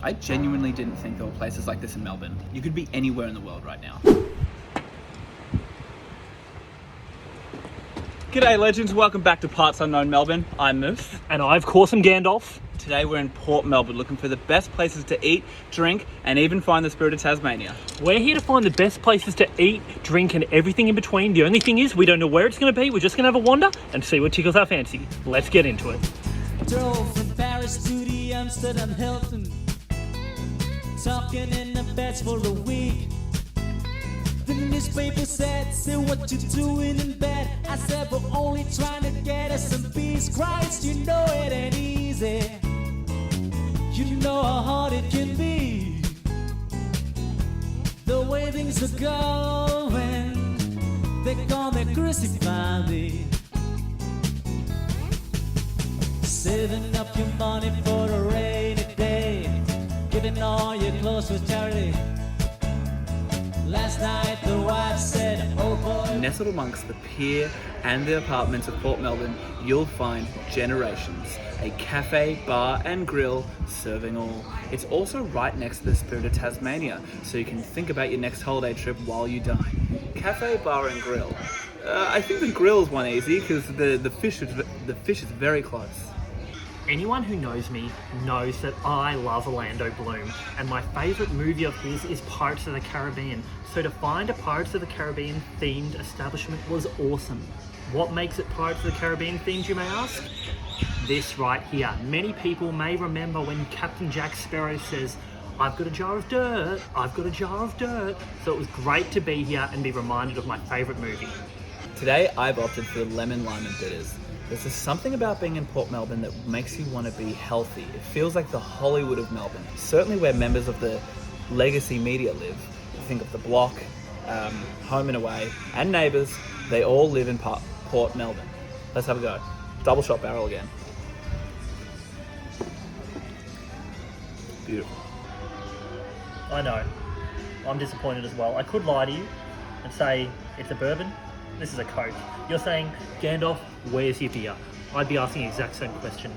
I genuinely didn't think there were places like this in Melbourne. You could be anywhere in the world right now. G'day legends, welcome back to Parts Unknown Melbourne. I'm Moose. And I, of course, am Gandalf. Today we're in Port Melbourne looking for the best places to eat, drink, and even find the spirit of Tasmania. We're here to find the best places to eat, drink, and everything in between. The only thing is, we don't know where it's going to be. We're just going to have a wander and see what tickles our fancy. Let's get into it. Drove from Paris to the Amsterdam Hilton, talking in the beds for a week. The newspaper said, say what you're doing in bed. I said, we're only trying to get us some peace. Christ, you know it ain't easy. You know how hard it can be. The way things are going, they're gonna crucify me. Saving up your money for a rainy day, giving all your clothes for charity. Last night the wife said, oh boy. Nestled amongst the pier and the apartments of Port Melbourne, you'll find Generations, a cafe, bar and grill serving all. It's also right next to the Spirit of Tasmania, so you can think about your next holiday trip while you dine. Cafe, bar and grill. I think the grill's one easy because the fish is very close. Anyone who knows me knows that I love Orlando Bloom, and my favourite movie of his is Pirates of the Caribbean. So to find a Pirates of the Caribbean themed establishment was awesome. What makes it Pirates of the Caribbean themed, you may ask? This right here. Many people may remember when Captain Jack Sparrow says, I've got a jar of dirt, I've got a jar of dirt. So it was great to be here and be reminded of my favourite movie. Today I've opted for lemon, lime and bitters. There's just something about being in Port Melbourne that makes you want to be healthy. It feels like the Hollywood of Melbourne. Certainly where members of the legacy media live. You think of The Block, Home and Away, and Neighbours. They all live in Port Melbourne. Let's have a go. Double shot barrel again. Beautiful. I know. I'm disappointed as well. I could lie to you and say it's a bourbon. This is a Coke. You're saying, Gandalf, where's your beer? I'd be asking the exact same question.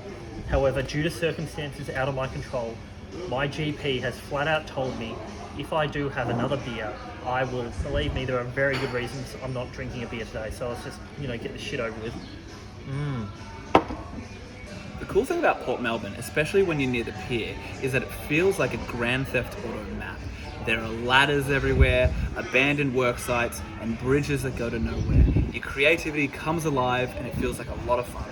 However, due to circumstances out of my control, my GP has flat out told me if I do have another beer, I will. Believe me, there are very good reasons I'm not drinking a beer today. So let's just, get this shit over with. The cool thing about Port Melbourne, especially when you're near the pier, is that it feels like a Grand Theft Auto map. There are ladders everywhere, abandoned work sites, and bridges that go to nowhere. Your creativity comes alive and it feels like a lot of fun.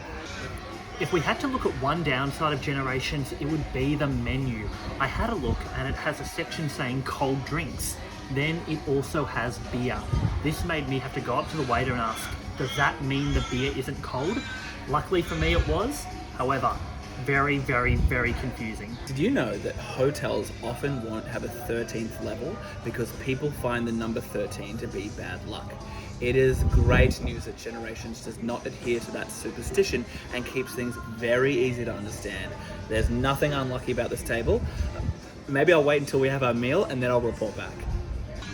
If we had to look at one downside of Generations, it would be the menu. I had a look and it has a section saying cold drinks. Then it also has beer. This made me have to go up to the waiter and ask, does that mean the beer isn't cold? Luckily for me it was. However, very, very, very confusing. Did you know that hotels often won't have a 13th level because people find the number 13 to be bad luck? It is great news that Generations does not adhere to that superstition and keeps things very easy to understand. There's nothing unlucky about this table. Maybe I'll wait until we have our meal and then I'll report back.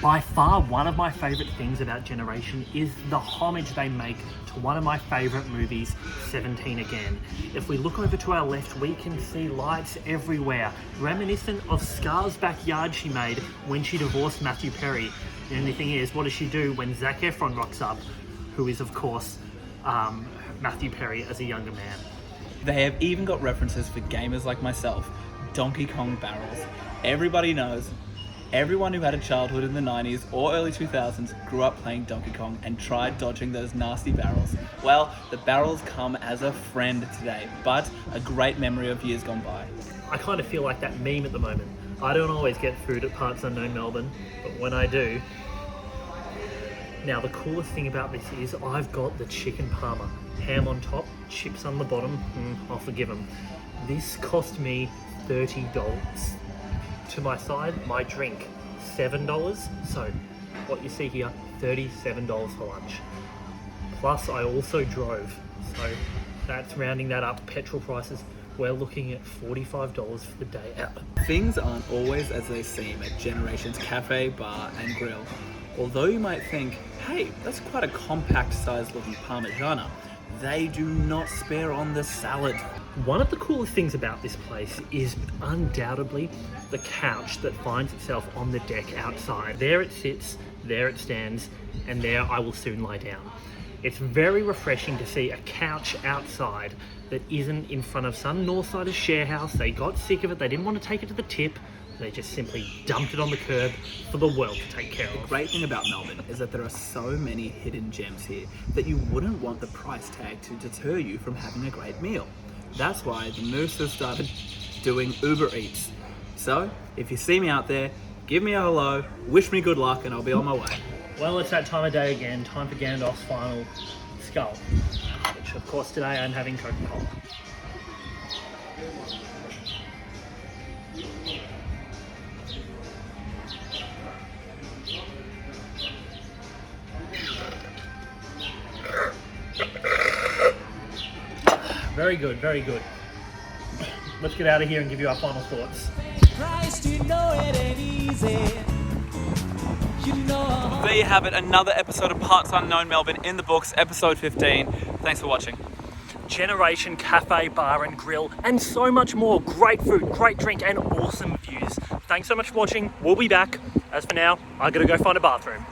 By far, one of my favourite things about Generation is the homage they make to one of my favourite movies, 17 Again. If we look over to our left, we can see lights everywhere, reminiscent of Scar's backyard she made when she divorced Matthew Perry. The only thing is, what does she do when Zac Efron rocks up, who is, of course, Matthew Perry as a younger man? They have even got references for gamers like myself, Donkey Kong barrels. Everybody knows. Everyone who had a childhood in the 90s or early 2000s grew up playing Donkey Kong and tried dodging those nasty barrels. Well, the barrels come as a friend today, but a great memory of years gone by. I kind of feel like that meme at the moment. I don't always get food at Parts Unknown Melbourne, but when I do... Now, the coolest thing about this is I've got the chicken parma. Ham on top, chips on the bottom, I'll forgive them. This cost me $30. To my side, my drink, $7. So what you see here, $37 for lunch. Plus I also drove. So that's rounding that up. Petrol prices, we're looking at $45 for the day out. Things aren't always as they seem at Generations Cafe, Bar and Grill. Although you might think, hey, that's quite a compact sized looking Parmigiana, they do not spare on the salad. One of the coolest things about this place is undoubtedly the couch that finds itself on the deck outside. There it sits, there it stands, and there I will soon lie down. It's very refreshing to see a couch outside that isn't in front of some Northsiders share house. They got sick of it, they didn't want to take it to the tip, they just simply dumped it on the curb for the world to take care of. The great thing about Melbourne is that there are so many hidden gems here that you wouldn't want the price tag to deter you from having a great meal. That's why the Moose has started doing Uber Eats. So, if you see me out there, give me a hello, wish me good luck, and I'll be on my way. Well, it's that time of day again, time for Gandalf's final skull, which of course today I'm having Coca-Cola. Very good, very good. Let's get out of here and give you our final thoughts. Christ, you know it ain't easy. You know. There you have it, another episode of Parts Unknown Melbourne in the books, episode 15. Thanks for watching. Generation Cafe, Bar and Grill, and so much more. Great food, great drink, and awesome views. Thanks so much for watching. We'll be back. As for now, I gotta go find a bathroom.